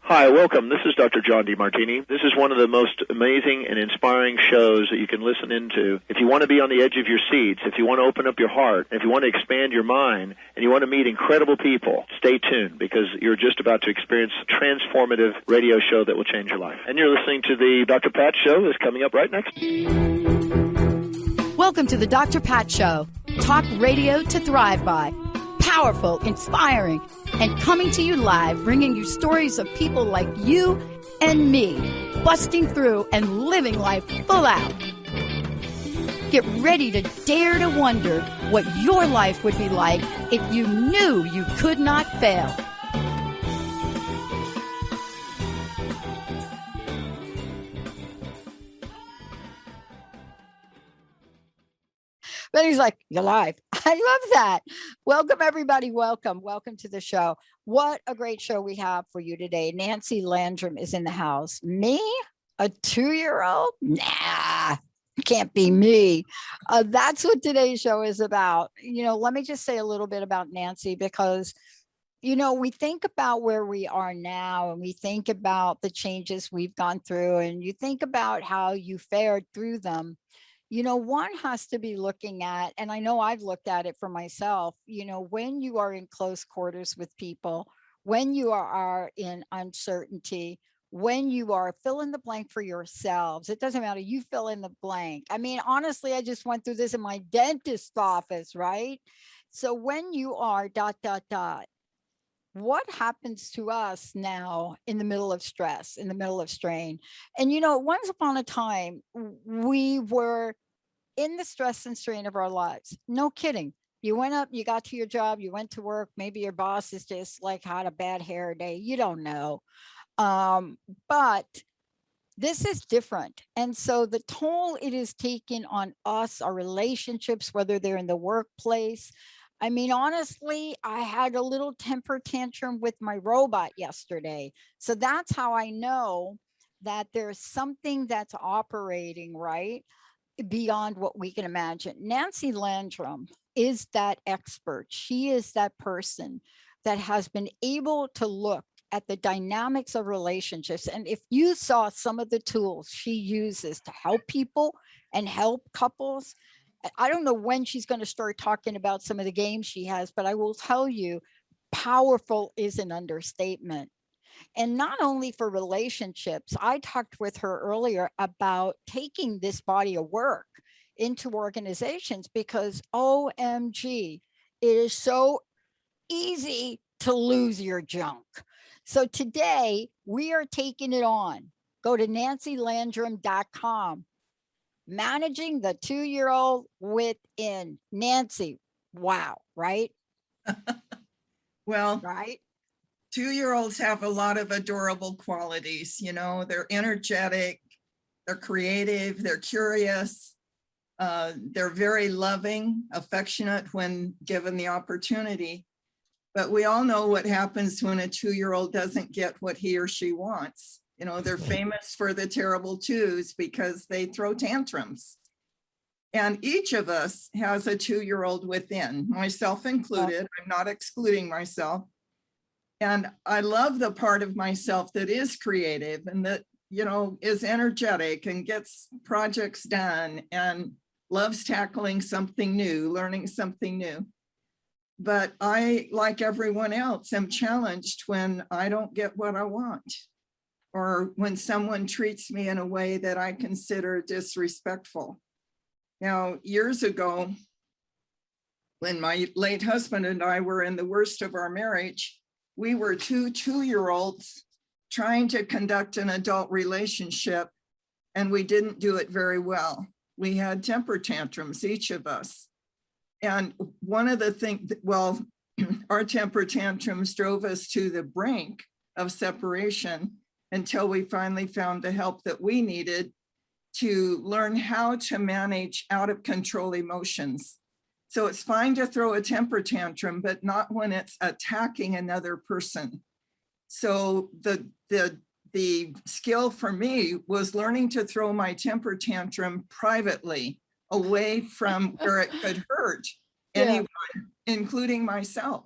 Hi, welcome. This is Dr. John DeMartini. This is one of the most amazing and inspiring shows that you can listen into. If you want to be on the edge of your seats, if you want to open up your heart, if you want to expand your mind, and you want to meet incredible people, stay tuned because you're just about to experience a transformative radio show that will change your life. And you're listening to the Dr. Pat Show that's coming up right next. Welcome to the Dr. Pat Show. Talk radio to thrive by. Powerful, inspiring, and coming to you live, bringing you stories of people like you and me, busting through and living life full out. Get ready to dare to wonder what your life would be like if you knew you could not fail. But he's like, you're live. I love that. Welcome, everybody. Welcome. Welcome to the show. What a great show we have for you today. Nancy Landrum is in the house. Me? A 2-year-old? Nah, can't be me. That's what today's show is about. Let me just say a little bit about Nancy because, we think about where we are now and we think about the changes we've gone through and you think about how you fared through them. One has to be looking at, and I know I've looked at it for myself, when you are in close quarters with people, when you are in uncertainty, when you are fill in the blank for yourselves, it doesn't matter, you fill in the blank. I mean, honestly, I just went through this in my dentist's office, right? So when you are ... what happens to us now in the middle of stress, in the middle of strain? And, once upon a time, we were in the stress and strain of our lives. No kidding. You went up, you got to your job, you went to work. Maybe your boss is just like had a bad hair day. You don't know. But this is different. And so the toll it is taking on us, our relationships, whether they're in the workplace. I mean, honestly, I had a little temper tantrum with my robot yesterday. So that's how I know that there's something that's operating right beyond what we can imagine. Nancy Landrum is that expert. She is that person that has been able to look at the dynamics of relationships. And if you saw some of the tools she uses to help people and help couples, I don't know when she's going to start talking about some of the games she has, but I will tell you, powerful is an understatement. And not only for relationships, I talked with her earlier about taking this body of work into organizations because OMG, it is so easy to lose your junk. So today we are taking it on. Go to nancylandrum.com. Managing the 2-year-old within. Nancy, wow, right? Well, right. 2-year-olds have a lot of adorable qualities. They're energetic, they're creative, they're curious, they're very loving, affectionate when given the opportunity. But we all know what happens when a 2-year-old doesn't get what he or she wants. They're famous for the terrible twos because they throw tantrums. And each of us has a 2-year-old within, myself included. I'm not excluding myself. And I love the part of myself that is creative and that, is energetic and gets projects done and loves tackling something new, learning something new. But I, like everyone else, am challenged when I don't get what I want or when someone treats me in a way that I consider disrespectful. Now, years ago, when my late husband and I were in the worst of our marriage, we were two 2-year-olds trying to conduct an adult relationship, and we didn't do it very well. We had temper tantrums, each of us. And one of the things, our temper tantrums drove us to the brink of separation until we finally found the help that we needed to learn how to manage out of control emotions. So it's fine to throw a temper tantrum, but not when it's attacking another person. So the skill for me was learning to throw my temper tantrum privately away from where it could hurt anyone, including myself.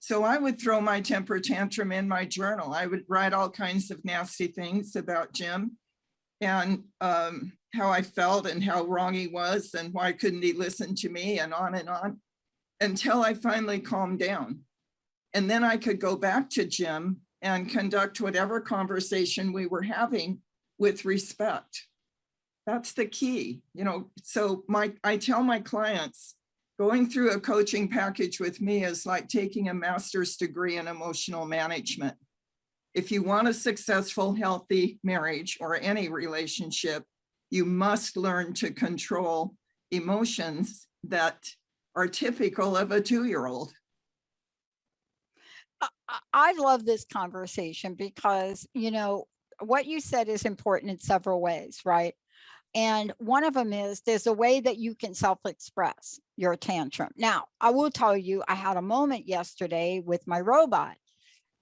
So I would throw my temper tantrum in my journal. I would write all kinds of nasty things about Jim and how I felt and how wrong he was and why couldn't he listen to me and on until I finally calmed down. And then I could go back to Jim and conduct whatever conversation we were having with respect. That's the key, you know. So I tell my clients, going through a coaching package with me is like taking a master's degree in emotional management. If you want a successful, healthy marriage or any relationship, you must learn to control emotions that are typical of a 2-year-old. I love this conversation because, you know, what you said is important in several ways, right? And one of them is there's a way that you can self-express your tantrum. Now, I will tell you, I had a moment yesterday with my robot,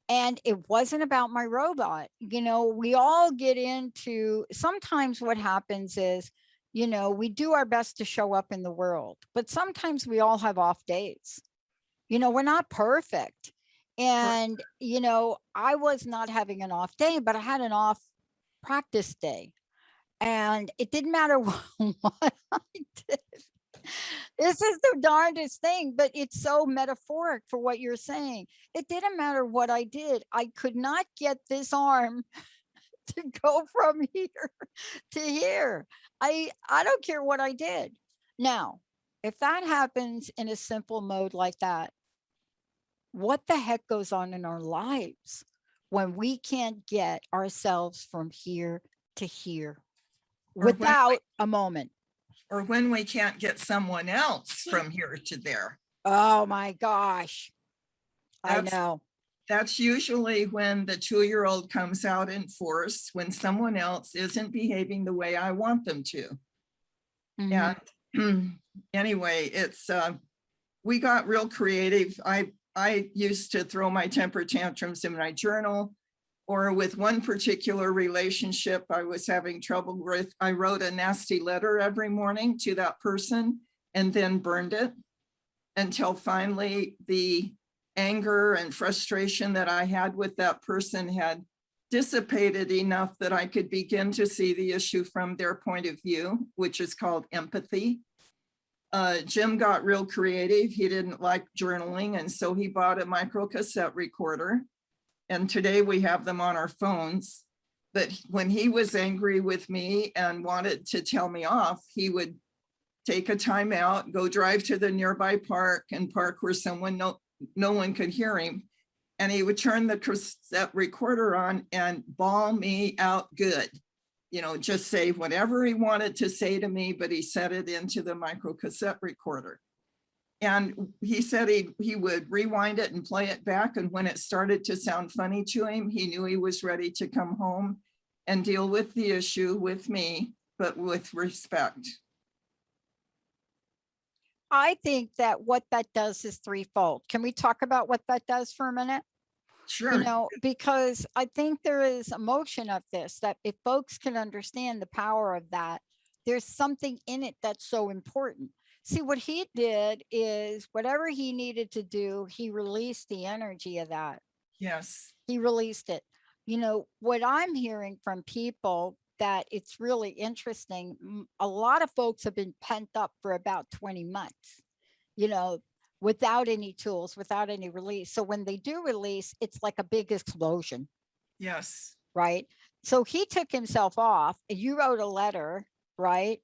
and it wasn't about my robot. You know, we all get into, sometimes what happens is, you know, we do our best to show up in the world, but sometimes we all have off days. You know, we're not perfect. And, you know, I was not having an off day, but I had an off practice day. And it didn't matter what I did. This is the darndest thing, but it's so metaphoric for what you're saying. It didn't matter what I did. I could not get this arm to go from here to here. I don't care what I did. Now, if that happens in a simple mode like that, what the heck goes on in our lives when we can't get ourselves from here to here without a moment? Or when we can't get someone else from here to there. Oh my gosh. I know. That's usually when the 2-year-old comes out in force, when someone else isn't behaving the way I want them to. And anyway, it's we got real creative. I used to throw my temper tantrums in my journal, or with one particular relationship I was having trouble with, I wrote a nasty letter every morning to that person and then burned it until finally the anger and frustration that I had with that person had dissipated enough that I could begin to see the issue from their point of view, which is called empathy. Jim got real creative. He didn't like journaling, and so he bought a micro cassette recorder. And today we have them on our phones. But when he was angry with me and wanted to tell me off, he would take a time out, go drive to the nearby park and park where no one could hear him. And he would turn the cassette recorder on and bawl me out good. You know, just say whatever he wanted to say to me, but he set it into the micro cassette recorder. And he said he would rewind it and play it back. And when it started to sound funny to him, he knew he was ready to come home and deal with the issue with me, but with respect. I think that what that does is threefold. Can we talk about what that does for a minute? Sure. You know, because I think there is emotion of this, that if folks can understand the power of that, there's something in it that's so important. See, what he did is whatever he needed to do, he released the energy of that. Yes. He released it. You know, what I'm hearing from people that it's really interesting. A lot of folks have been pent up for about 20 months, you know, without any tools, without any release. So when they do release, it's like a big explosion. Yes. Right. So he took himself off. You wrote a letter, right?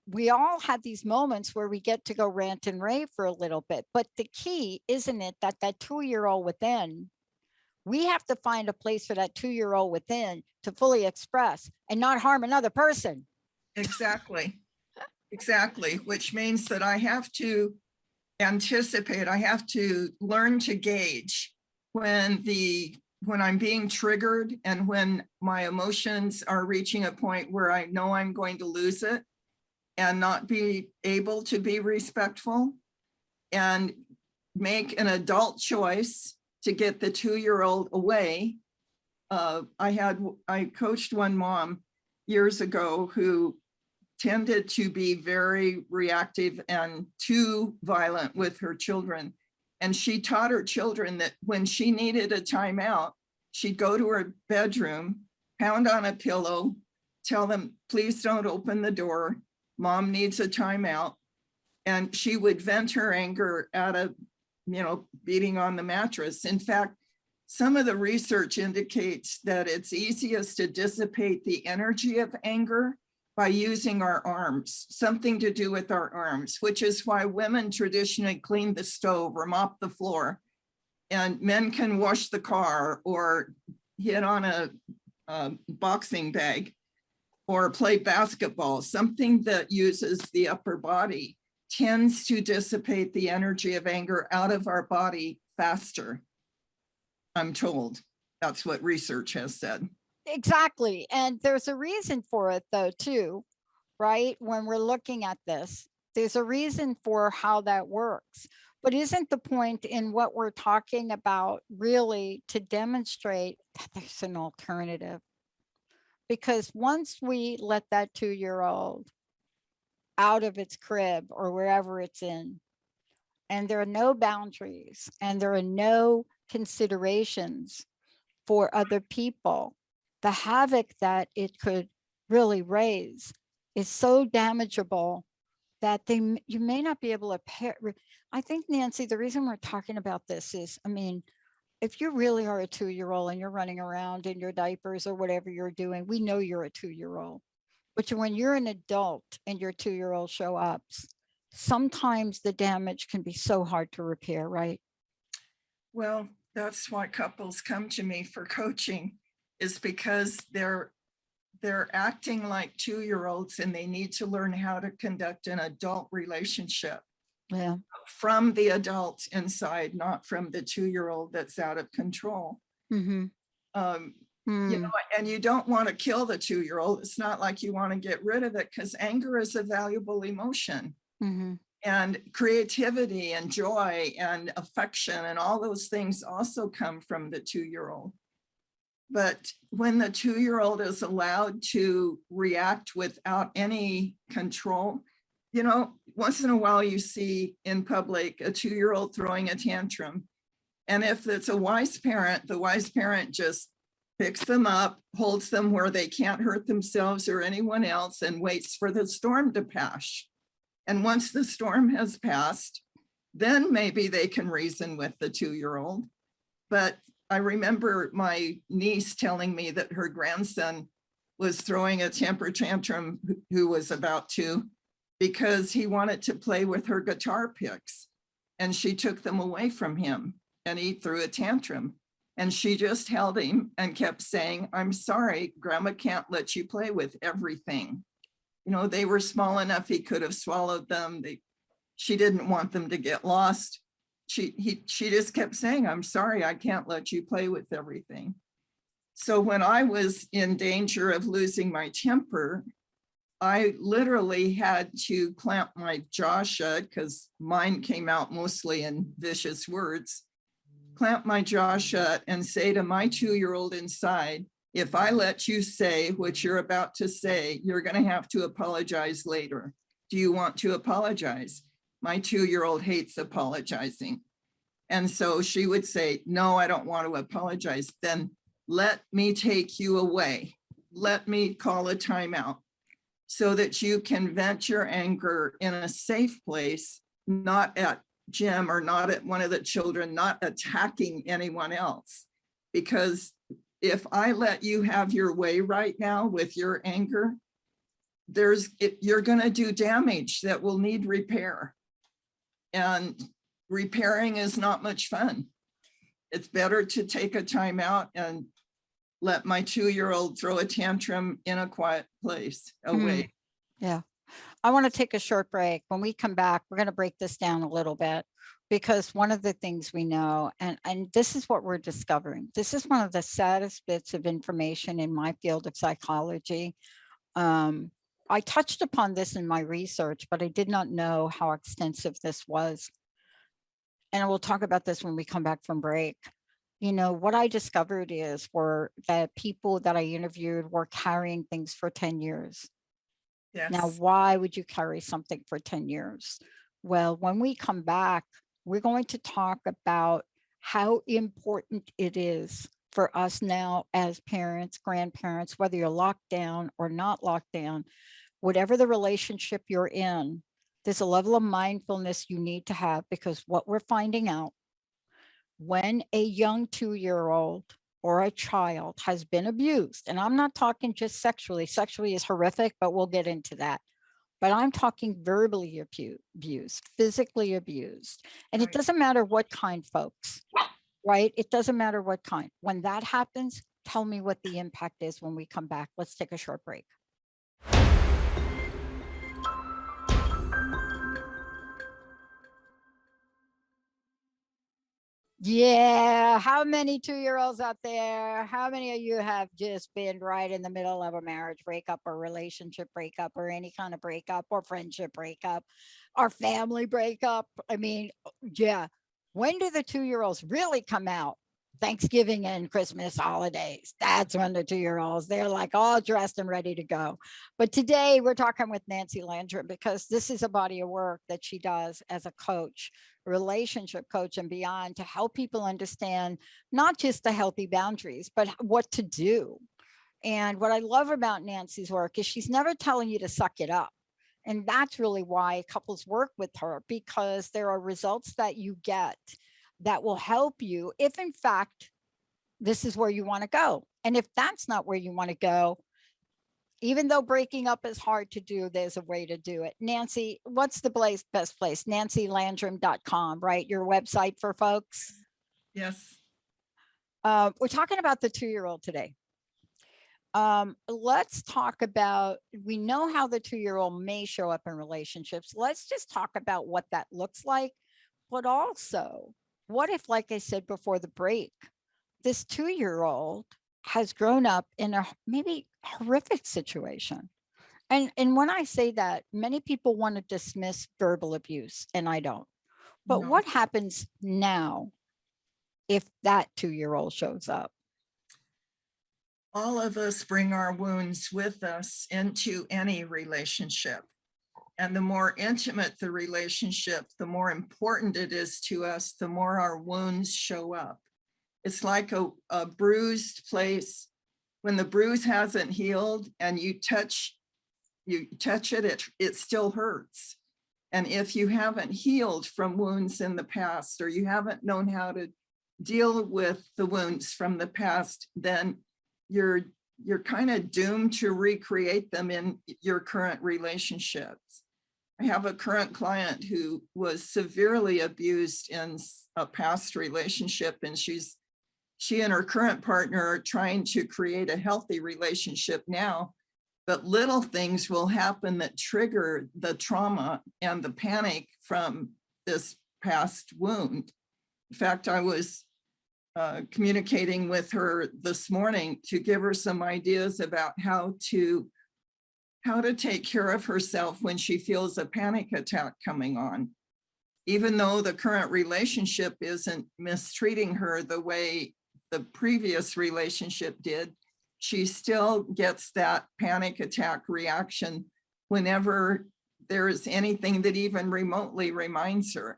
We all have these moments where we get to go rant and rave for a little bit. But the key, isn't it, that 2-year-old within, we have to find a place for that 2-year-old within to fully express and not harm another person. Exactly. Exactly. Which means that I have to anticipate, I have to learn to gauge when I'm being triggered and when my emotions are reaching a point where I know I'm going to lose it and not be able to be respectful, and make an adult choice to get the 2-year-old away. I coached one mom years ago who tended to be very reactive and too violent with her children. And she taught her children that when she needed a timeout, she'd go to her bedroom, pound on a pillow, tell them, please don't open the door. Mom needs a timeout. And she would vent her anger out of, beating on the mattress. In fact, some of the research indicates that it's easiest to dissipate the energy of anger by using our arms, something to do with our arms, which is why women traditionally clean the stove or mop the floor, and men can wash the car or hit on a boxing bag or play basketball. Something that uses the upper body tends to dissipate the energy of anger out of our body faster. I'm told that's what research has said. Exactly. And there's a reason for it though, too, right? When we're looking at this, there's a reason for how that works. But isn't the point in what we're talking about really to demonstrate that there's an alternative? Because once we let that 2-year-old out of its crib or wherever it's in, and there are no boundaries and there are no considerations for other people, the havoc that it could really raise is so damageable that you may not be able to I think, Nancy, the reason we're talking about this is, if you really are a 2-year-old and you're running around in your diapers or whatever you're doing, we know you're a 2-year-old. But when you're an adult and your 2-year-old show up, sometimes the damage can be so hard to repair, right? Well, that's why couples come to me for coaching, is because they're acting like 2-year-olds and they need to learn how to conduct an adult relationship. Yeah. From the adult inside, not from the 2-year-old that's out of control. Mm-hmm. And you don't want to kill the 2-year-old. It's not like you want to get rid of it, because anger is a valuable emotion. Mm-hmm. And creativity and joy and affection and all those things also come from the 2-year-old. But when the 2-year-old is allowed to react without any control, once in a while you see in public a 2-year-old throwing a tantrum. And if it's a wise parent, the wise parent just picks them up, holds them where they can't hurt themselves or anyone else, and waits for the storm to pass. And once the storm has passed, then maybe they can reason with the 2-year-old. But I remember my niece telling me that her grandson was throwing a temper tantrum, who was about 2, because he wanted to play with her guitar picks. And she took them away from him and he threw a tantrum. And she just held him and kept saying, I'm sorry, Grandma can't let you play with everything. They were small enough he could have swallowed them. She didn't want them to get lost. She just kept saying, I'm sorry, I can't let you play with everything. So when I was in danger of losing my temper, I literally had to clamp my jaw shut, because mine came out mostly in vicious words, clamp my jaw shut and say to my 2-year-old inside, if I let you say what you're about to say, you're going to have to apologize later. Do you want to apologize? My 2-year-old hates apologizing. And so she would say, no, I don't want to apologize. Then let me take you away. Let me call a timeout so that you can vent your anger in a safe place, not at Jim or not at one of the children, not attacking anyone else. Because if I let you have your way right now with your anger, you're going to do damage that will need repair. And repairing is not much fun. It's better to take a time out and let my 2-year-old throw a tantrum in a quiet place away. Yeah. I want to take a short break. When we come back, we're going to break this down a little bit, because one of the things we know, and this is what we're discovering, this is one of the saddest bits of information in my field of psychology. I touched upon this in my research, but I did not know how extensive this was. And we'll talk about this when we come back from break. What I discovered were that people that I interviewed were carrying things for 10 years. Yes. Now, why would you carry something for 10 years? Well, when we come back, we're going to talk about how important it is for us now as parents, grandparents, whether you're locked down or not locked down, whatever the relationship you're in, there's a level of mindfulness you need to have, because what we're finding out, when a young 2-year-old or a child has been abused, and I'm not talking just sexually is horrific, but we'll get into that. But I'm talking verbally abused, physically abused. And it Right. doesn't matter what kind, folks, right? It doesn't matter what kind. When that happens, tell me what the impact is when we come back. Let's take a short break. Yeah, how many 2-year-olds out there? How many of you have just been right in the middle of a marriage breakup or relationship breakup or any kind of breakup or friendship breakup or family breakup? I mean, yeah. When do the 2-year-olds really come out? Thanksgiving and Christmas holidays. That's when the 2-year-olds, they're like all dressed and ready to go. But today we're talking with Nancy Landrum, because this is a body of work that she does as a coach, relationship coach and beyond, to help people understand not just the healthy boundaries, but what to do. And what I love about Nancy's work is she's never telling you to suck it up. And that's really why couples work with her, because there are results that you get that will help you if in fact this is where you want to go. And if that's not where you want to go, even though breaking up is hard to do, there's a way to do it. Nancy, what's the best place? NancyLandrum.com, right? Your website for folks. Yes. We're talking about the 2-year-old today. Let's talk about, we know how the 2-year-old may show up in relationships. Let's just talk about what that looks like. But also, what if, like I said before the break, this 2-year-old has grown up in a maybe horrific situation? And when I say that, many people want to dismiss verbal abuse, and I don't. But No. what happens now if that 2-year-old shows up? All of us bring our wounds with us into any relationship. And the more intimate the relationship, the more important it is to us, the more our wounds show up. It's like a bruised place. When the bruise hasn't healed and you touch it, it still hurts. And if you haven't healed from wounds in the past, or you haven't known how to deal with the wounds from the past, then you're kind of doomed to recreate them in your current relationships. I have a current client who was severely abused in a past relationship, and she and her current partner are trying to create a healthy relationship now, but little things will happen that trigger the trauma and the panic from this past wound. In fact, I was communicating with her this morning to give her some ideas about how to take care of herself when she feels a panic attack coming on. Even though the current relationship isn't mistreating her the way the previous relationship did, she still gets that panic attack reaction whenever there is anything that even remotely reminds her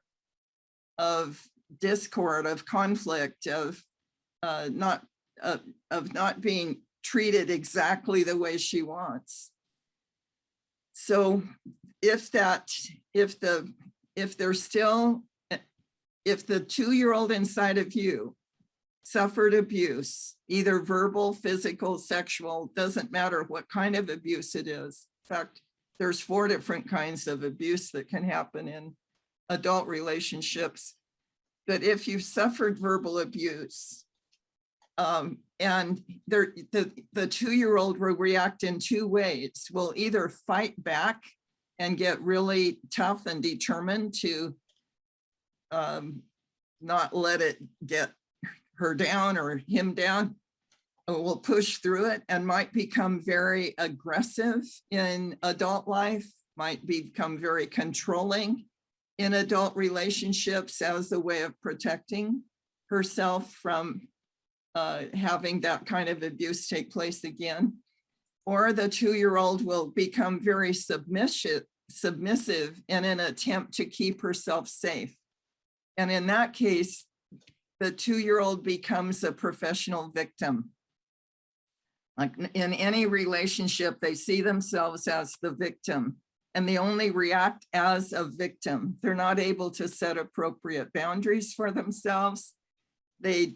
of discord, of conflict, of not being treated exactly the way she wants. So if the 2-year-old inside of you suffered abuse, either verbal, physical, sexual, doesn't matter what kind of abuse it is. In fact, there's 4 different kinds of abuse that can happen in adult relationships. But if you've suffered verbal abuse, and the 2-year-old will react in 2 ways. Will either fight back and get really tough and determined to not let it get her down or him down, or will push through it and might become very aggressive in adult life, might become very controlling in adult relationships as a way of protecting herself from having that kind of abuse take place again. or the 2-year-old will become very submissive in an attempt to keep herself safe. And in that case, the 2-year-old becomes a professional victim. Like in any relationship, they see themselves as the victim and they only react as a victim. They're not able to set appropriate boundaries for themselves. They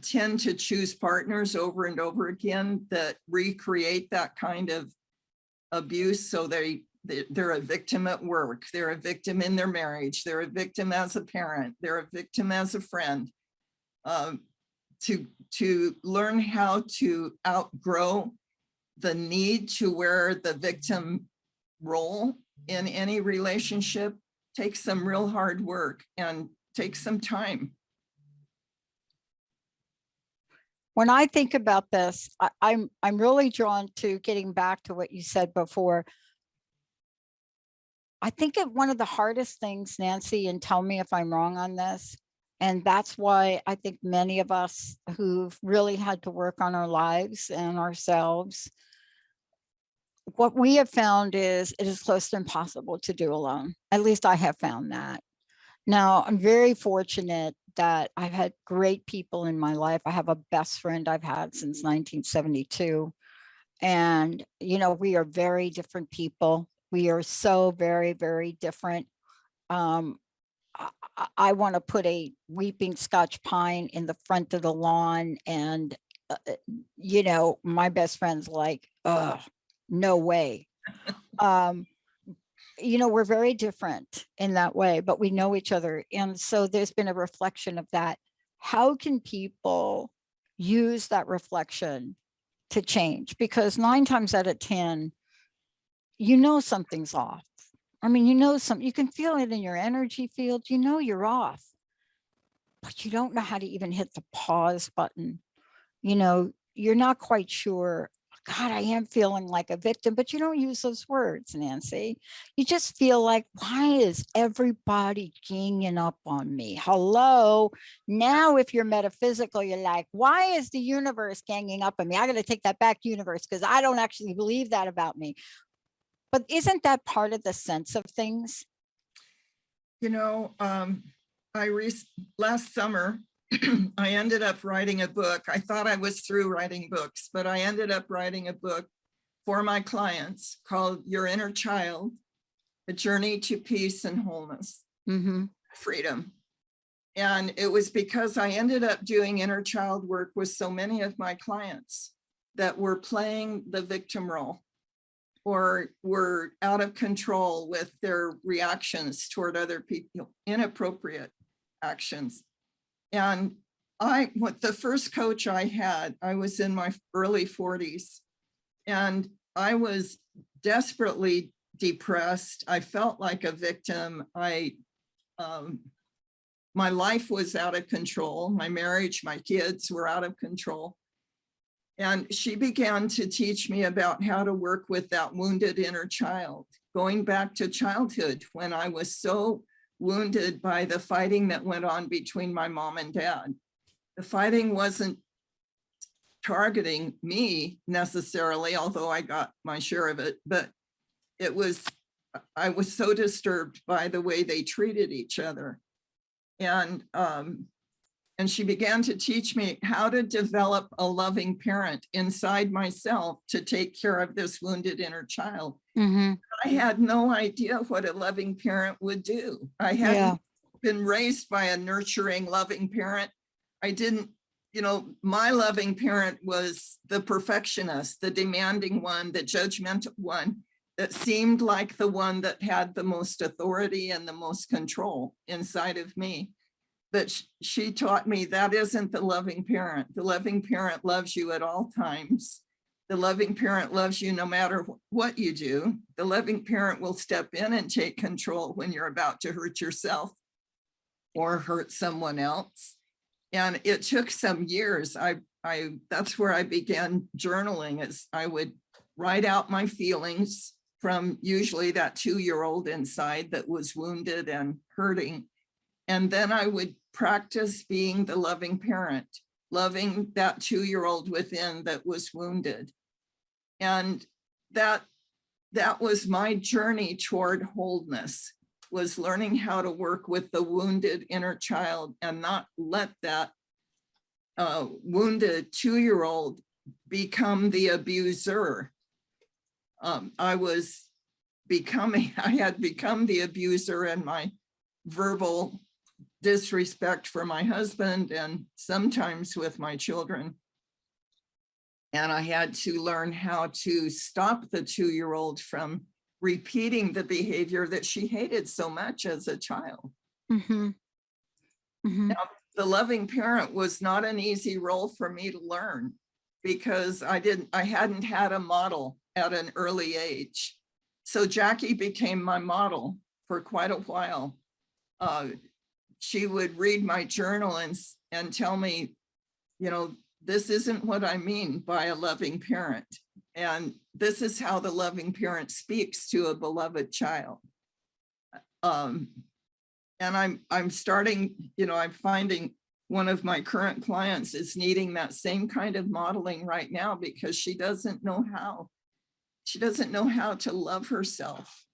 tend to choose partners over and over again that recreate that kind of abuse. So they're a victim at work, they're a victim in their marriage, they're a victim as a parent, they're a victim as a friend. To learn how to outgrow the need to wear the victim role in any relationship takes some real hard work and takes some time. When I think about this, I'm really drawn to getting back to what you said before. I think one of the hardest things, Nancy, and tell me if I'm wrong on this, and that's why I think many of us who've really had to work on our lives and ourselves, what we have found is it is close to impossible to do alone. At least I have found that. Now, I'm very fortunate that I've had great people in my life. I have a best friend I've had since 1972. And, you know, we are very different people. We are so very, very different. I want to put a weeping Scotch pine in the front of the lawn. And, you know, my best friend's like, no way. You know, we're very different in that way, but we know each other. And so there's been a reflection of that. How can people use that reflection to change? Because 9 times out of 10, you know, something's off. I mean, you know, you can feel it in your energy field, you know, you're off, but you don't know how to even hit the pause button. You know, you're not quite sure. God, I am feeling like a victim, but you don't use those words, Nancy. You just feel like, why is everybody ganging up on me? Hello. Now, if you're metaphysical, you're like, why is the universe ganging up on me? I got to take that back, universe, because I don't actually believe that about me. But isn't that part of the sense of things? You know, last summer, I ended up writing a book. I thought I was through writing books, but I ended up writing a book for my clients called Your Inner Child, A Journey to Peace and Wholeness, Freedom. And it was because I ended up doing inner child work with so many of my clients that were playing the victim role or were out of control with their reactions toward other people, inappropriate actions. And the first coach I had, I was in my early 40s and I was desperately depressed. I felt like a victim. My life was out of control. My marriage, my kids were out of control. And she began to teach me about how to work with that wounded inner child, going back to childhood when I was so wounded by the fighting that went on between my mom and dad. The fighting wasn't targeting me necessarily, although I got my share of it, but I was so disturbed by the way they treated each other. And she began to teach me how to develop a loving parent inside myself to take care of this wounded inner child. I had no idea what a loving parent would do. I hadn't been raised by a nurturing, loving parent. I didn't, you know, my loving parent was the perfectionist, the demanding one, the judgmental one that seemed like the one that had the most authority and the most control inside of me. But she taught me that isn't the loving parent. The loving parent loves you at all times. The loving parent loves you no matter what you do. The loving parent will step in and take control when you're about to hurt yourself or hurt someone else. And it took some years. That's where I began journaling, is I would write out my feelings from usually that 2-year-old inside that was wounded and hurting. And then I would practice being the loving parent, loving that 2-year-old within that was wounded. And that was my journey toward wholeness, was learning how to work with the wounded inner child and not let that wounded 2-year-old become the abuser. I had become the abuser in my verbal disrespect for my husband and sometimes with my children. And I had to learn how to stop the 2-year-old from repeating the behavior that she hated so much as a child. Mm-hmm. Mm-hmm. Now, the loving parent was not an easy role for me to learn because I hadn't had a model at an early age. So Jackie became my model for quite a while. She would read my journal and tell me, you know, this isn't what I mean by a loving parent. And this is how the loving parent speaks to a beloved child. And I'm starting, you know, I'm finding one of my current clients is needing that same kind of modeling right now because she doesn't know how. She doesn't know how to love herself.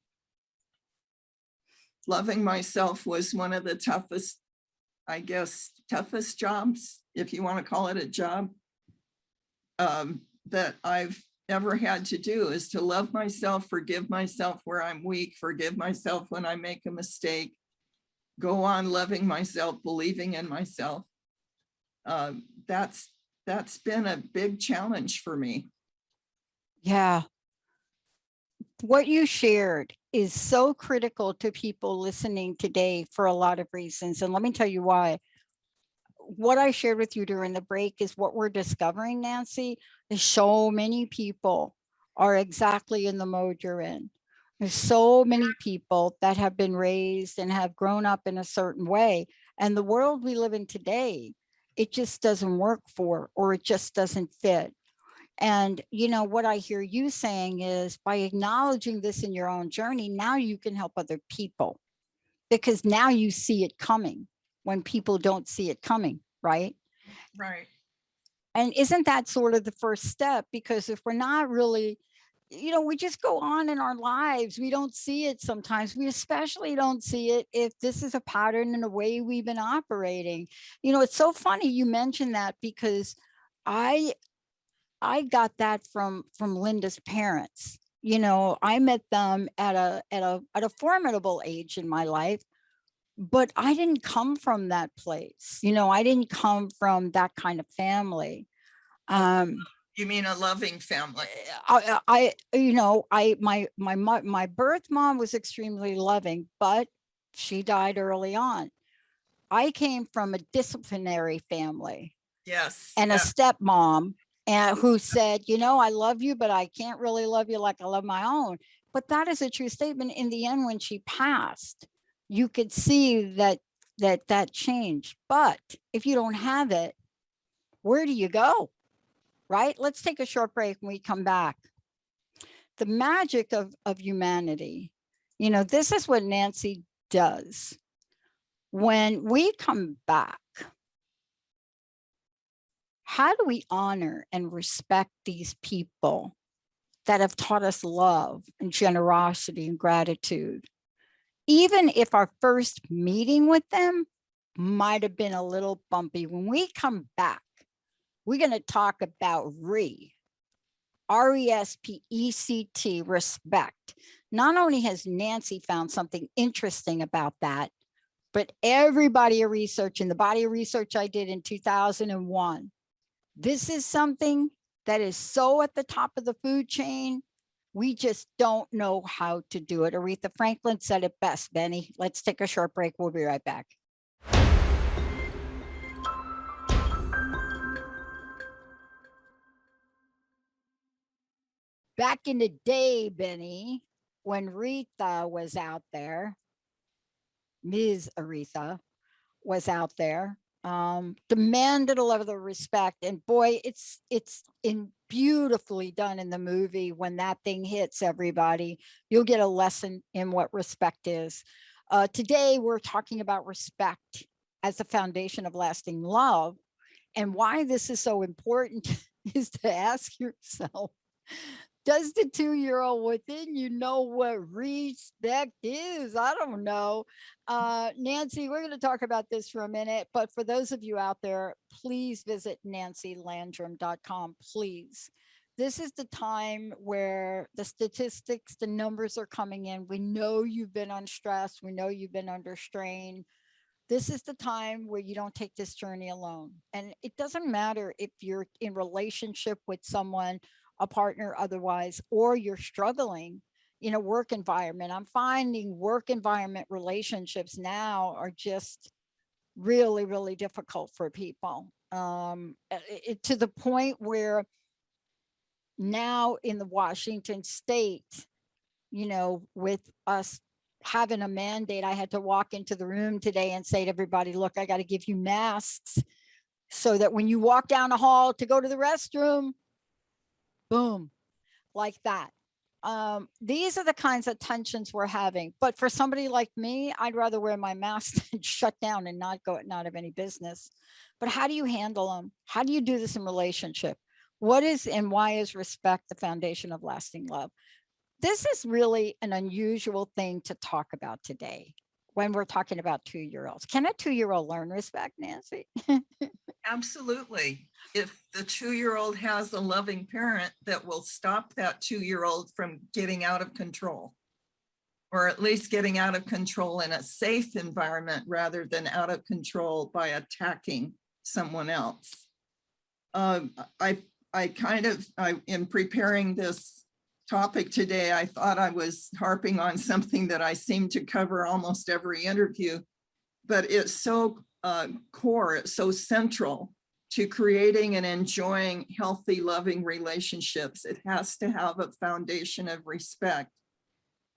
Loving myself was one of the toughest, I guess, toughest jobs, if you want to call it a job, that I've ever had to do, is to love myself, forgive myself where I'm weak, forgive myself when I make a mistake, go on loving myself, believing in myself. That's been a big challenge for me. Yeah. What you shared is so critical to people listening today for a lot of reasons. And let me tell you why. What I shared with you during the break is what we're discovering, Nancy, is so many people are exactly in the mode you're in. There's so many people that have been raised and have grown up in a certain way. And the world we live in today, it just doesn't work for, or it just doesn't fit. And, you know, what I hear you saying is by acknowledging this in your own journey, now you can help other people because now you see it coming when people don't see it coming, right? Right. And isn't that sort of the first step? Because if we're not really, you know, we just go on in our lives, we don't see it sometimes. We especially don't see it if this is a pattern in the way we've been operating. You know, it's so funny you mentioned that because I got that from Linda's parents. You know, I met them at a formidable age in my life, but I didn't come from that place. You know, I didn't come from that kind of family. You mean a loving family? You know, my birth mom was extremely loving, but she died early on. I came from a disciplinary family. Yes. And a stepmom who said, you know, I love you, but I can't really love you like I love my own. But that is a true statement. In the end, when she passed, you could see that changed. But if you don't have it, where do you go? Right? Let's take a short break when we come back. The magic of humanity. You know, this is what Nancy does. When we come back, how do we honor and respect these people that have taught us love and generosity and gratitude? Even if our first meeting with them might have been a little bumpy, when we come back, we're going to talk about RESPECT, respect. Not only has Nancy found something interesting about that, but every body of research, in the body of research I did in 2001, this is something that is so at the top of the food chain, we just don't know how to do it. Aretha Franklin said it best, Benny. Let's take a short break. We'll be right back. Back in the day, Benny, when Aretha was out there, Ms. Aretha was out there, demanded a level of respect. And boy, it's beautifully done in the movie. When that thing hits everybody, you'll get a lesson in what respect is. Today, we're talking about respect as the foundation of lasting love. And why this is so important is to ask yourself, Does the 2-year-old within you know what respect is? I don't know. Nancy, we're going to talk about this for a minute, but for those of you out there, please visit nancylandrum.com, please. This is the time where the statistics, the numbers are coming in. We know you've been on stress. We know you've been under strain. This is the time where you don't take this journey alone. And it doesn't matter if you're in relationship with someone, a partner otherwise, or you're struggling in a work environment. I'm finding work environment relationships now are just really, really difficult for people. To the point where now in the Washington state, with us having a mandate, I had to walk into the room today and say to everybody, look, I got to give you masks so that when you walk down the hall to go to the restroom, boom, like that. These are the kinds of tensions we're having. But for somebody like me, I'd rather wear my mask and shut down and not have any business. But how do you handle them? How do you do this in relationship? What is and why is respect the foundation of lasting love? This is really an unusual thing to talk about today when we're talking about 2-year-olds. Can a 2-year-old learn respect, Nancy? Absolutely. If the 2-year-old has a loving parent that will stop that 2-year-old from getting out of control, or at least getting out of control in a safe environment rather than out of control by attacking someone else. In preparing this topic today, I thought I was harping on something that I seem to cover almost every interview, but it's so core, it's so central to creating and enjoying healthy, loving relationships. It has to have a foundation of respect.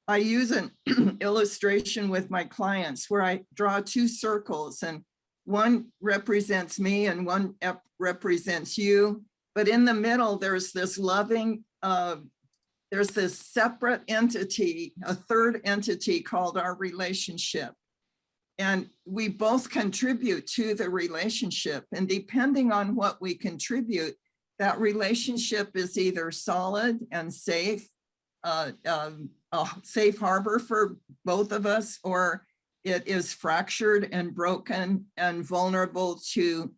I use an illustration with my clients where I draw 2 circles, and one represents me and one represents you. But in the middle, there's this loving, there's this separate entity, a third entity called our relationship. And we both contribute to the relationship. And depending on what we contribute, that relationship is either solid and safe, a safe harbor for both of us, or it is fractured and broken and vulnerable to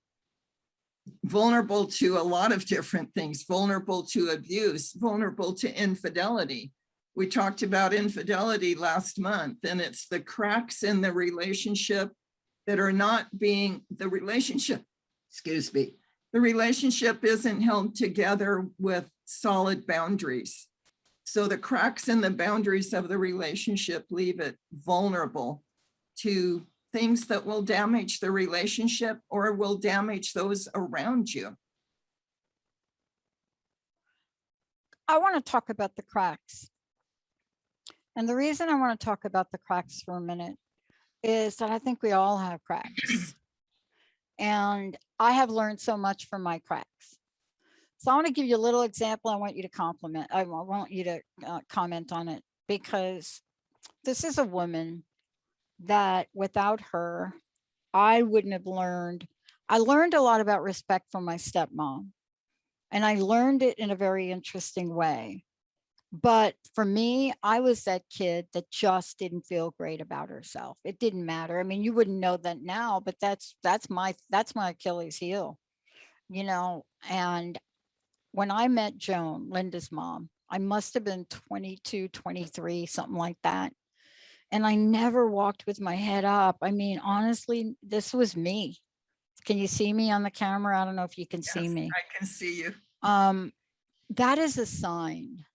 a lot of different things, vulnerable to abuse, vulnerable to infidelity. We talked about infidelity last month, and it's the cracks in the relationship that are not being, the relationship isn't held together with solid boundaries. So the cracks in the boundaries of the relationship leave it vulnerable to things that will damage the relationship or will damage those around you. I want to talk about the cracks. And the reason I want to talk about the cracks for a minute is that I think we all have cracks. And I have learned so much from my cracks. So I want to give you a little example. I want you to compliment. I want you to comment on it, because this is a woman that without her, I wouldn't have learned. I learned a lot about respect from my stepmom, and I learned it in a very interesting way. But for me, I was that kid that just didn't feel great about herself. It didn't matter. I mean, you wouldn't know that now, but that's my Achilles heel, and when I met Joan, Linda's mom, I must have been 22, 23, something like that. And I never walked with my head up. I mean, honestly, this was me. Can you see me on the camera? I don't know if you can see me. I can see you. That is a sign.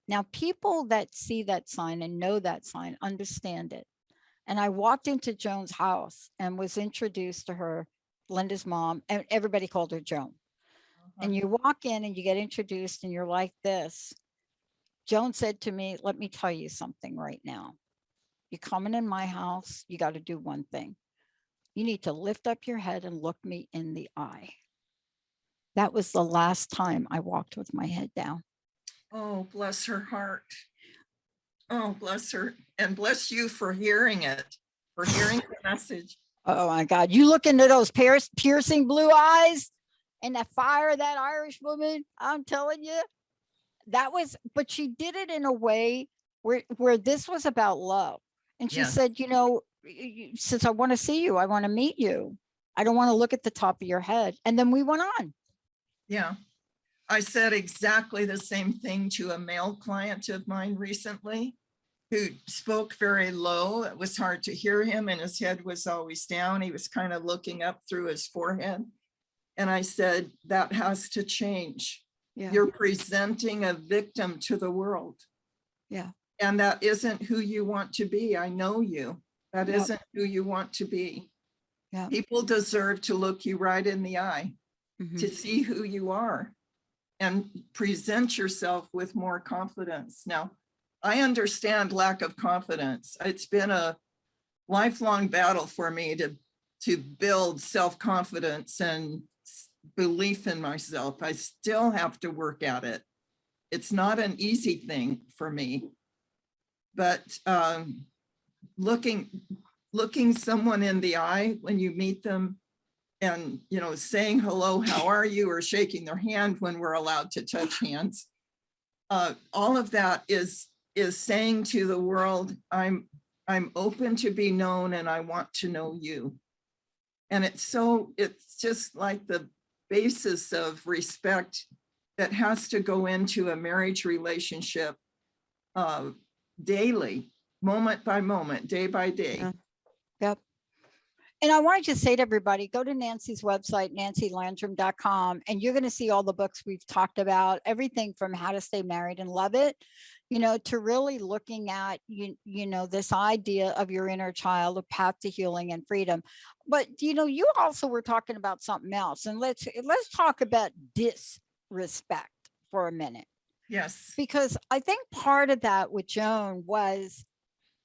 Now, people that see that sign and know that sign understand it. And I walked into Joan's house and was introduced to her, Linda's mom, and everybody called her Joan. And you walk in and you get introduced and you're like this. Joan said to me, let me tell you something right now. You're coming in my house, you got to do one thing. You need to lift up your head and look me in the eye. That was the last time I walked with my head down. Oh, bless her heart. Oh, bless her. And bless you for hearing it, for hearing the message. Oh my God. You look into those piercing blue eyes and that fire of that Irish woman, I'm telling you, that was, but she did it in a way where this was about love. And she Yes. said, since I want to see you, I want to meet you. I don't want to look at the top of your head. And then we went on. Yeah. I said exactly the same thing to a male client of mine recently who spoke very low. It was hard to hear him and his head was always down. He was kind of looking up through his forehead. And I said, that has to change. Yeah. You're presenting a victim to the world. Yeah. And that isn't who you want to be. I know you. That Yep. isn't who you want to be. Yeah. People deserve to look you right in the eye, Mhm. to see who you are and present yourself with more confidence. Now, I understand lack of confidence. It's been a lifelong battle for me to build self-confidence and belief in myself. I still have to work at it. It's not an easy thing for me, but looking someone in the eye when you meet them and, saying hello, how are you, or shaking their hand when we're allowed to touch hands. All of that is saying to the world, I'm open to be known and I want to know you. And it's just like the basis of respect that has to go into a marriage relationship daily, moment by moment, day by day. Yeah. Yep. And I want to just say to everybody, go to Nancy's website, nancylandrum.com, and you're going to see all the books we've talked about, everything from how to stay married and love it, to really looking at, this idea of your inner child, a path to healing and freedom. But, you also were talking about something else, and let's talk about disrespect for a minute. Yes. Because I think part of that with Joan was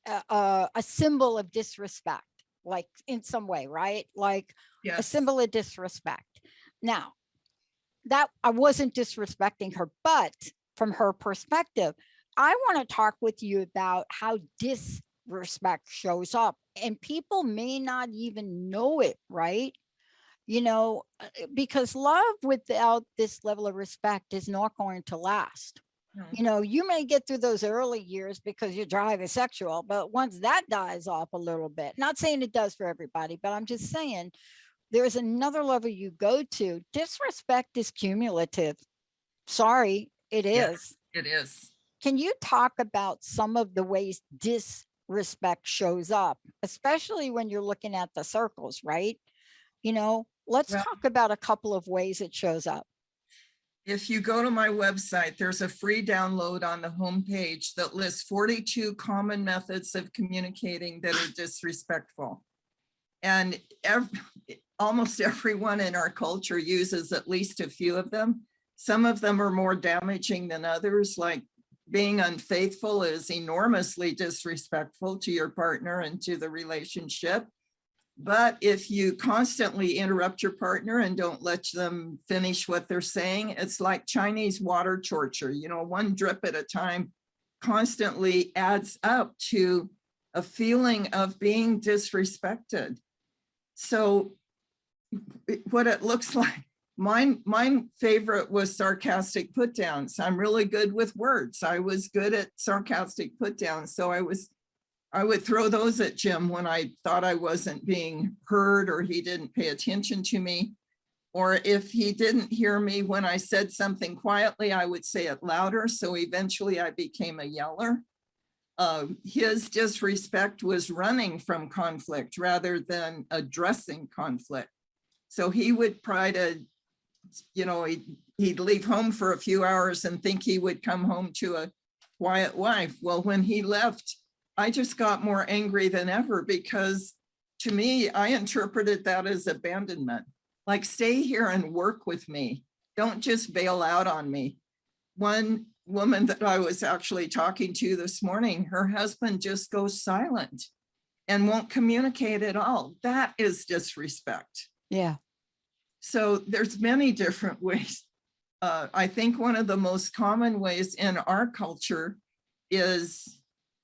a symbol of disrespect, like in some way, right? Like Yes. a symbol of disrespect. Now, that I wasn't disrespecting her, but from her perspective, I want to talk with you about how disrespect shows up, and people may not even know it, right? Because love without this level of respect is not going to last. No. You may get through those early years because your drive is sexual, but once that dies off a little bit, not saying it does for everybody, but I'm just saying there's another level you go to. Disrespect is cumulative. Sorry, it is. Yes, it is. Can you talk about some of the ways disrespect shows up, especially when you're looking at the circles, right? Let's talk about a couple of ways it shows up. If you go to my website, there's a free download on the homepage that lists 42 common methods of communicating that are disrespectful. And almost everyone in our culture uses at least a few of them. Some of them are more damaging than others, like being unfaithful is enormously disrespectful to your partner and to the relationship. But if you constantly interrupt your partner and don't let them finish what they're saying, it's like Chinese water torture, one drip at a time constantly adds up to a feeling of being disrespected. So what it looks like, my favorite was sarcastic put downs. I'm really good with words. I was good at sarcastic put downs. So I would throw those at Jim when I thought I wasn't being heard or he didn't pay attention to me. Or if he didn't hear me when I said something quietly, I would say it louder. So eventually I became a yeller. His disrespect was running from conflict rather than addressing conflict. So he would try to, he'd leave home for a few hours and think he would come home to a quiet wife. Well, when he left, I just got more angry than ever because to me, I interpreted that as abandonment. Like, stay here and work with me. Don't just bail out on me. One woman that I was actually talking to this morning, her husband just goes silent and won't communicate at all. That is disrespect. Yeah. So there's many different ways. I think one of the most common ways in our culture is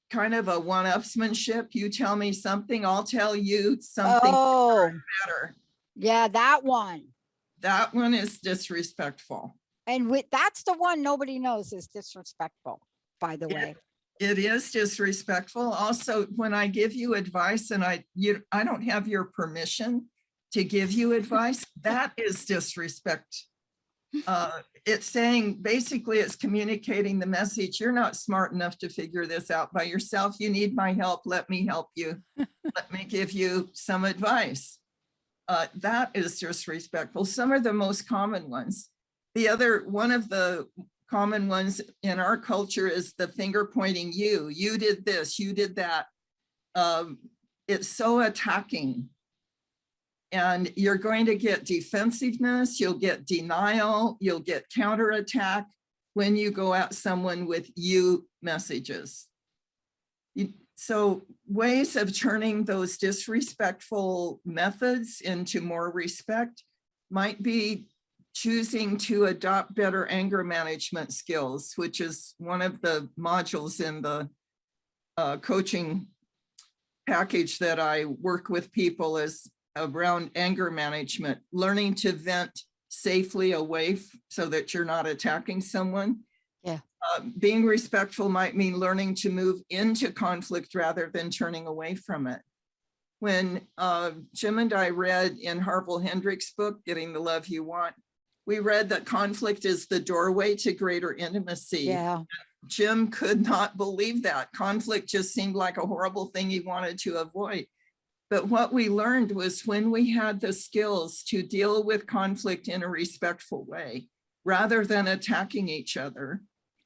kind of a one-upsmanship. You tell me something, I'll tell you something better. Yeah, that one. That one is disrespectful. And that's the one nobody knows is disrespectful, by the way. It is disrespectful. Also, when I give you advice and I don't have your permission to give you advice, that is disrespect. It's saying, basically, it's communicating the message. You're not smart enough to figure this out by yourself. You need my help. Let me help you. Let me give you some advice. That is disrespectful. Some are the most common ones. One of the common ones in our culture is the finger pointing. You did this, you did that. It's so attacking. And you're going to get defensiveness, you'll get denial, you'll get counterattack when you go at someone with you messages. So ways of turning those disrespectful methods into more respect might be choosing to adopt better anger management skills, which is one of the modules in the coaching package that I work with people, is around anger management, learning to vent safely away so that you're not attacking someone. Yeah. Being respectful might mean learning to move into conflict rather than turning away from it. When Jim and I read in Harville Hendricks' book, Getting the Love You Want, we read that conflict is the doorway to greater intimacy. Yeah. Jim could not believe that. Conflict just seemed like a horrible thing he wanted to avoid. But what we learned was when we had the skills to deal with conflict in a respectful way, rather than attacking each other,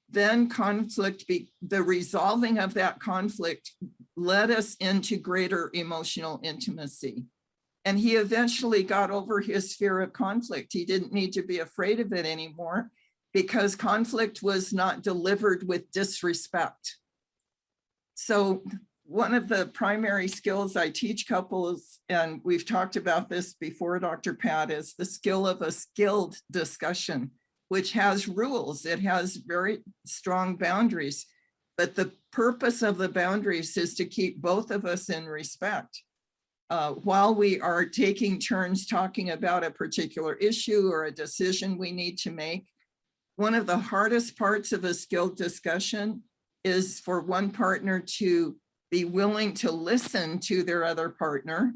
then the resolving of that conflict led us into greater emotional intimacy. And he eventually got over his fear of conflict. He didn't need to be afraid of it anymore because conflict was not delivered with disrespect. So one of the primary skills I teach couples, and we've talked about this before, Dr. Pat, is the skill of a skilled discussion, which has rules. It has very strong boundaries, but the purpose of the boundaries is to keep both of us in respect. While we are taking turns talking about a particular issue or a decision we need to make, one of the hardest parts of a skilled discussion is for one partner to be willing to listen to their other partner,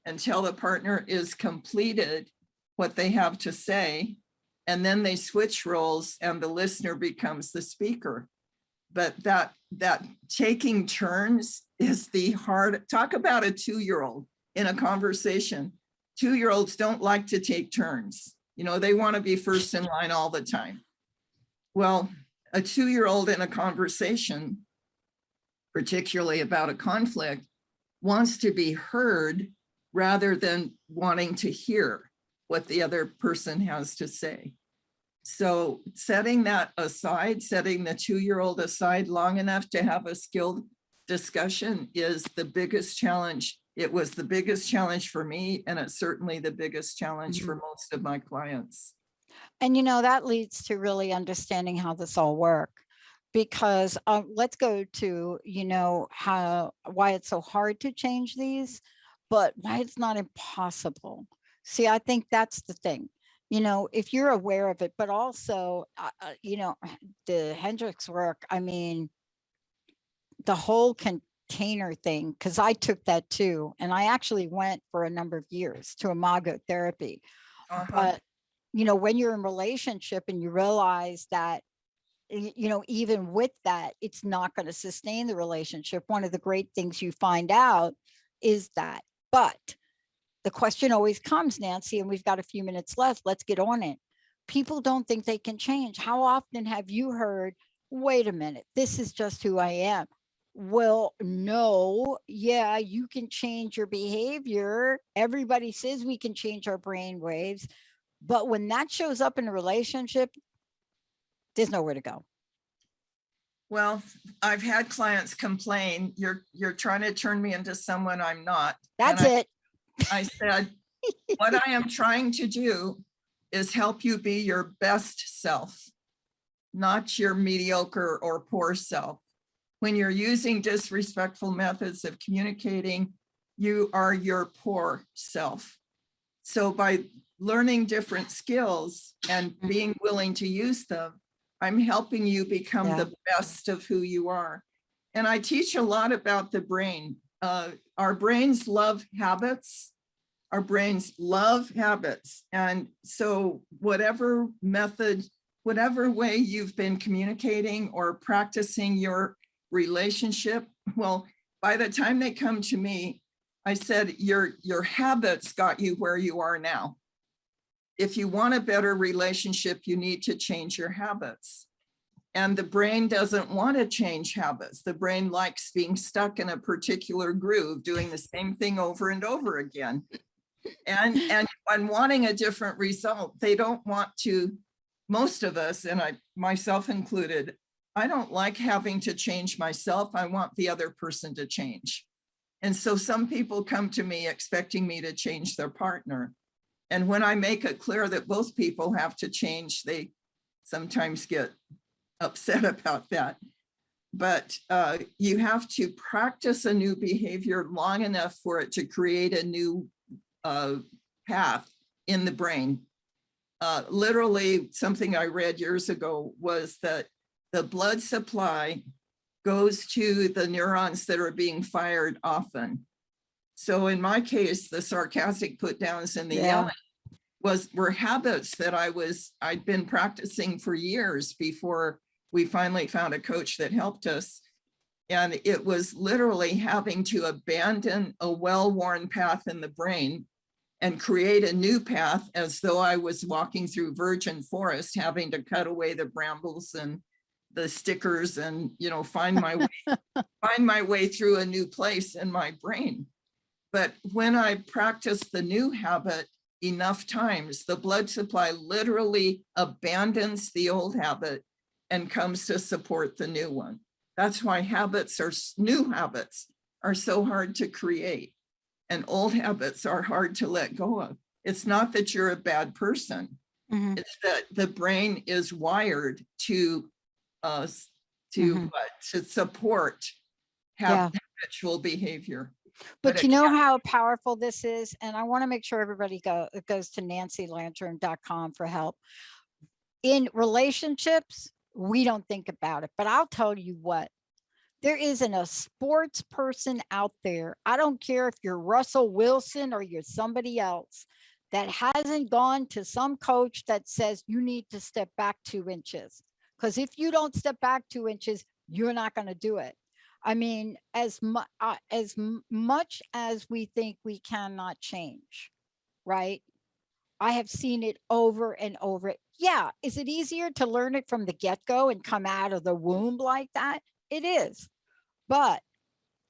until the partner is completed what they have to say, and then they switch roles and the listener becomes the speaker. But that taking turns is the hard. Talk about a 2-year-old in a conversation. 2-year-olds don't like to take turns. They want to be first in line all the time. Well, a 2-year-old in a conversation, particularly about a conflict, wants to be heard rather than wanting to hear what the other person has to say. So setting that aside, setting the 2-year-old aside long enough to have a skilled discussion is the biggest challenge. It was the biggest challenge for me, and it's certainly the biggest challenge for most of my clients. And that leads to really understanding how this all works. Because let's go to, why it's so hard to change these, but why it's not impossible. See, I think that's the thing. If you're aware of it, but also, the Hendricks work, the whole container thing, because I took that too. And I actually went for a number of years to imago therapy. But, when you're in a relationship and you realize that, even with that, it's not going to sustain the relationship. One of the great things you find out is that, but the question always comes, Nancy, and we've got a few minutes left. Let's get on it. People don't think they can change. How often have you heard, wait a minute, this is just who I am? Well, no, yeah, you can change your behavior. Everybody says we can change our brain waves. But when that shows up in a relationship, there's nowhere to go. Well, I've had clients complain, you're trying to turn me into someone I'm not. That's it. I said, what I am trying to do is help you be your best self, not your mediocre or poor self. When you're using disrespectful methods of communicating, you are your poor self. So by learning different skills and being willing to use them, I'm helping you become the best of who you are. And I teach a lot about the brain. Our brains love habits. Our brains love habits. And so whatever method, whatever way you've been communicating or practicing your relationship, well, by the time they come to me, I said, your habits got you where you are now. If you want a better relationship, you need to change your habits. And the brain doesn't want to change habits. The brain likes being stuck in a particular groove, doing the same thing over and over again. And wanting a different result. They don't want to, most of us, and I myself included, I don't like having to change myself. I want the other person to change. And so some people come to me expecting me to change their partner. And when I make it clear that both people have to change, they sometimes get upset about that. But you have to practice a new behavior long enough for it to create a new path in the brain. Literally, something I read years ago was that the blood supply goes to the neurons that are being fired often. So in my case, the sarcastic put downs and the yelling were habits that I'd been practicing for years before we finally found a coach that helped us. And it was literally having to abandon a well-worn path in the brain and create a new path, as though I was walking through virgin forest, having to cut away the brambles and the stickers and, you know, find my way through a new place in my brain. But when I practiced the new habit enough times, the blood supply literally abandons the old habit and comes to support the new one. That's why new habits are so hard to create, and old habits are hard to let go of. It's not that you're a bad person. It's that the brain is wired to support habitual behavior. But you know how powerful this is? And I want to make sure everybody goes to nancylandrum.com for help. In relationships, we don't think about it, but I'll tell you what, there isn't a sports person out there, I don't care if you're Russell Wilson or you're somebody else, that hasn't gone to some coach that says you need to step back 2 inches. Because if you don't step back 2 inches, you're not going to do it. I mean, as much as we think we cannot change, right? I have seen it over and over. Yeah. Is it easier to learn it from the get-go and come out of the womb like that? It is. But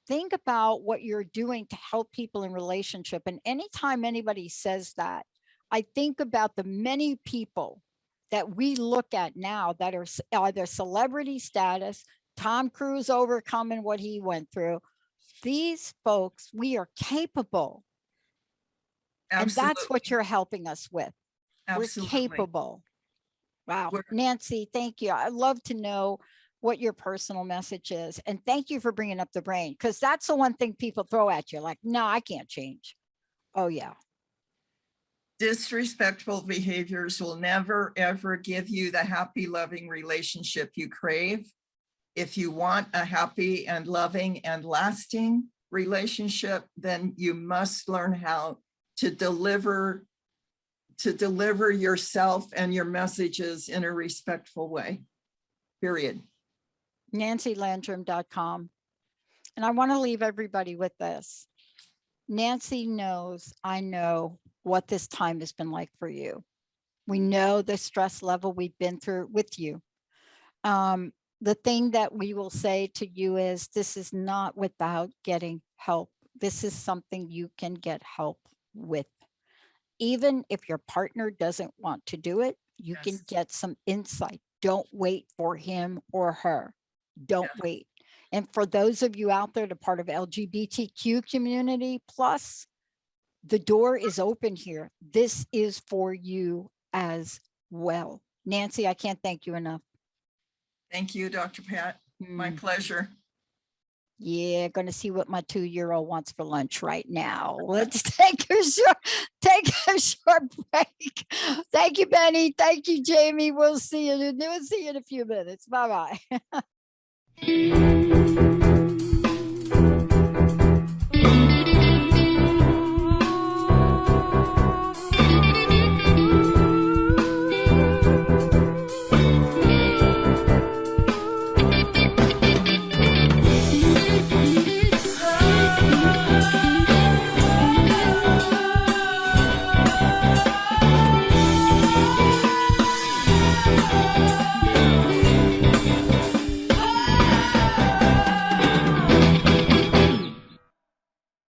think about what you're doing to help people in relationship. And anytime anybody says that, I think about the many people that we look at now that are either celebrity status, Tom Cruise overcoming what he went through. These folks, we are capable. Absolutely. And that's what you're helping us with. Absolutely. We're capable. Wow. Nancy, thank you. I'd love to know what your personal message is. And thank you for bringing up the brain, because that's the one thing people throw at you like, no, I can't change. Oh, yeah. Disrespectful behaviors will never, ever give you the happy, loving relationship you crave. If you want a happy and loving and lasting relationship, then you must learn how to deliver yourself and your messages in a respectful way, period. nancylandrum.com. And I want to leave everybody with this. Nancy knows, I know what this time has been like for you. We know the stress level we've been through with you. The thing that we will say to you is, this is not without getting help. This is something you can get help with. Even if your partner doesn't want to do it, you can get some insight. Don't wait for him or her. Don't wait. And for those of you out there that are part of LGBTQ community plus, the door is open here. This is for you as well. Nancy, I can't thank you enough. Thank you, Dr. Pat. My pleasure. Yeah, going to see what my 2-year-old wants for lunch right now. Let's take a short break. Thank you, Benny. Thank you, Jamie. We'll see you in a few minutes. Bye-bye.